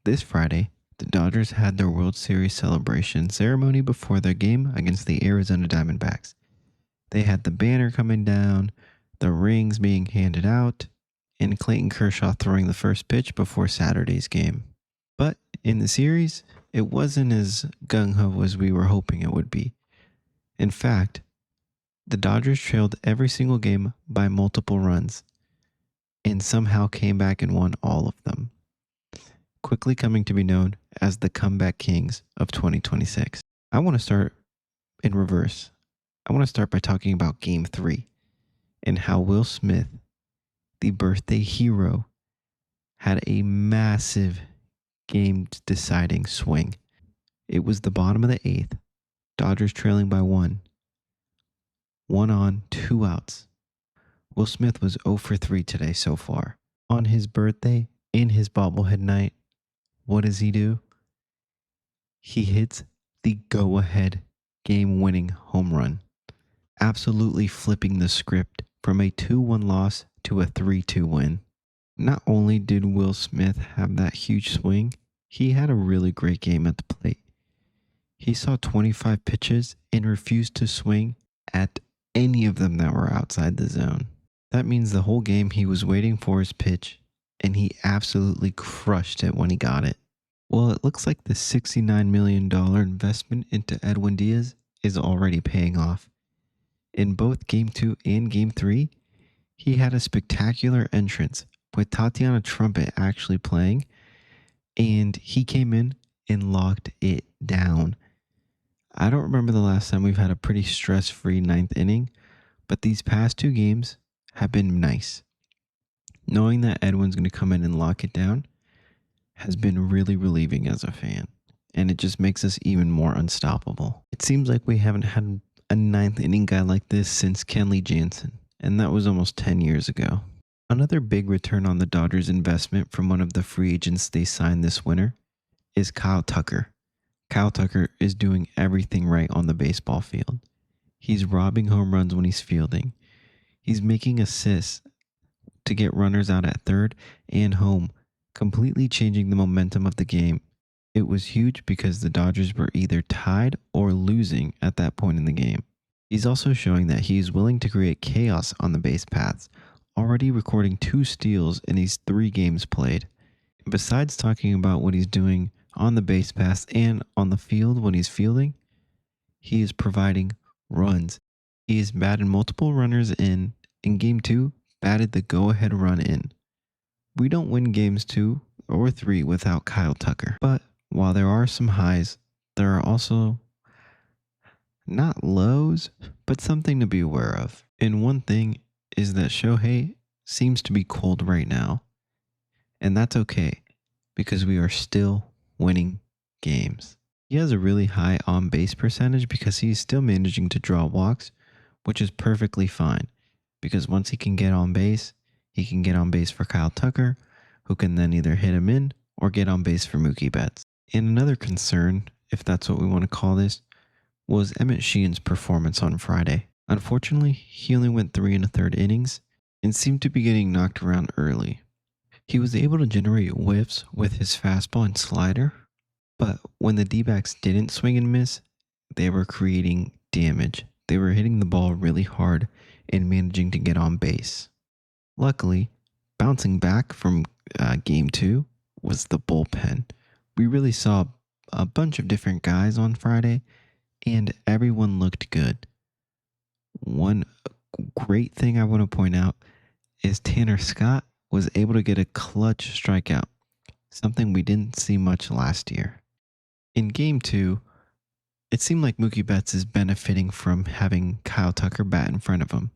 This Friday, the Dodgers had their World Series celebration ceremony before their game against the Arizona Diamondbacks. They had the banner coming down, the rings being handed out, and Clayton Kershaw throwing the first pitch before Saturday's game. But in the series, it wasn't as gung-ho as we were hoping it would be. In fact, the Dodgers trailed every single game by multiple runs and somehow came back and won all of them, quickly coming to be known as the comeback kings of 2026. I want to start in reverse. I want to start by talking about Game 3 and how Will Smith, the birthday hero, had a massive game-deciding swing. It was the bottom of the 8th, Dodgers trailing by 1 on, 2 outs. Will Smith was 0 for 3 today so far. On his birthday, in his bobblehead night, what does he do? He hits the go-ahead game-winning home run, absolutely flipping the script from a 2-1 loss to a 3-2 win. Not only did Will Smith have that huge swing, he had a really great game at the plate. He saw 25 pitches and refused to swing at any of them that were outside the zone. That means the whole game he was waiting for his pitch, and he absolutely crushed it when he got it. Well, it looks like the $69 million investment into Edwin Díaz is already paying off. In both Game 2 and Game 3, he had a spectacular entrance with Tatiana Trumpet actually playing, and he came in and locked it down. I don't remember the last time we've had a pretty stress-free 9th inning, but these past 2 games have been nice. Knowing that Edwin's going to come in and lock it down has been really relieving as a fan, and it just makes us even more unstoppable. It seems like we haven't had a 9th inning guy like this since Kenley Jansen, and that was almost 10 years ago. Another big return on the Dodgers' investment from one of the free agents they signed this winter is Kyle Tucker. Kyle Tucker is doing everything right on the baseball field. He's robbing home runs when he's fielding. He's making assists to get runners out at third and home, completely changing the momentum of the game. It was huge because the Dodgers were either tied or losing at that point in the game. He's also showing that he's willing to create chaos on the base paths, already recording 2 steals in these 3 games played. Besides talking about what he's doing on the base paths and on the field when he's fielding, he is providing runs. He has batted multiple runners in Game 2, batted the go-ahead run in. We don't win games 2 or 3 without Kyle Tucker. But while there are some highs, there are also not lows, but something to be aware of. And one thing is that Shohei seems to be cold right now. And that's okay, because we are still winning games. He has a really high on-base percentage because he's still managing to draw walks, which is perfectly fine, because once he can get on base, he can get on base for Kyle Tucker, who can then either hit him in or get on base for Mookie Betts. And another concern, if that's what we want to call this, was Emmett Sheehan's performance on Friday. Unfortunately, he only went 3 1/3 innings and seemed to be getting knocked around early. He was able to generate whiffs with his fastball and slider, but when the D-backs didn't swing and miss, they were creating damage. They were hitting the ball really hard and managing to get on base. Luckily, bouncing back from Game 2 was the bullpen. We really saw a bunch of different guys on Friday, and everyone looked good. One great thing I want to point out is Tanner Scott was able to get a clutch strikeout, something we didn't see much last year. In Game 2, it seemed like Mookie Betts is benefiting from having Kyle Tucker bat in front of him.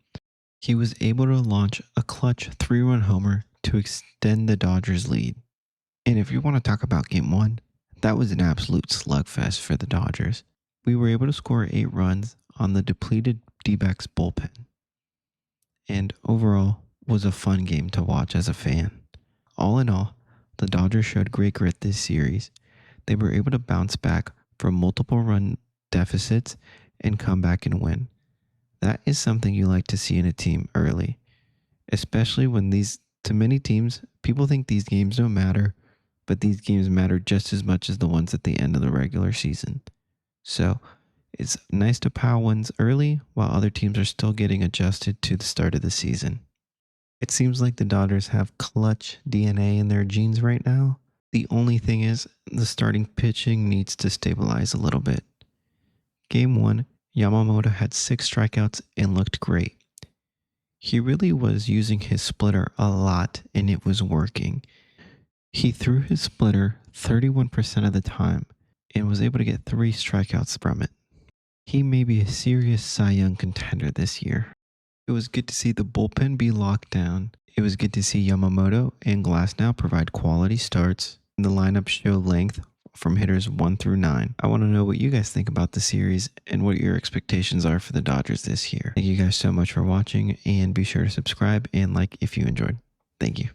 He was able to launch a clutch 3-run homer to extend the Dodgers' lead. And if you want to talk about Game 1, that was an absolute slugfest for the Dodgers. We were able to score 8 runs on the depleted D-backs bullpen. And overall, was a fun game to watch as a fan. All in all, the Dodgers showed great grit this series. They were able to bounce back from multiple run deficits and come back and win. That is something you like to see in a team early, especially when to many teams, people think these games don't matter but these games matter just as much as the ones at the end of the regular season. So it's nice to pile wins early while other teams are still getting adjusted to the start of the season. It seems like the Dodgers have clutch DNA in their genes right now. The only thing is, the starting pitching needs to stabilize a little bit. Game 1, Yamamoto had 6 strikeouts and looked great. He really was using his splitter a lot and it was working. He threw his splitter 31% of the time and was able to get 3 strikeouts from it. He may be a serious Cy Young contender this year. It was good to see the bullpen be locked down. It was good to see Yamamoto and Glasnow provide quality starts, and the lineup show length from hitters 1 through 9. I want to know what you guys think about the series and what your expectations are for the Dodgers this year. Thank you guys so much for watching, and be sure to subscribe and like if you enjoyed. Thank you.